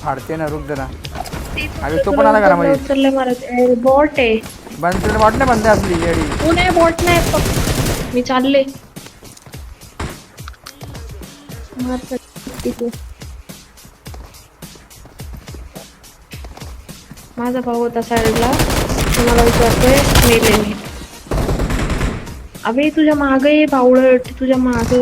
फाड़ते ना, रुक जरा. अभी तो पण आला घरामध्ये. उचलले मारत बॉट आहे. बंद बॉट नाही, बंद असली येडी. तू नाही बॉट नाही मी चालले. माझा भाऊ होता साईडला, तुम्हाला विचारतोय मेले मी. अबे तुझ्या मागे बावळट, तुझ्या माग.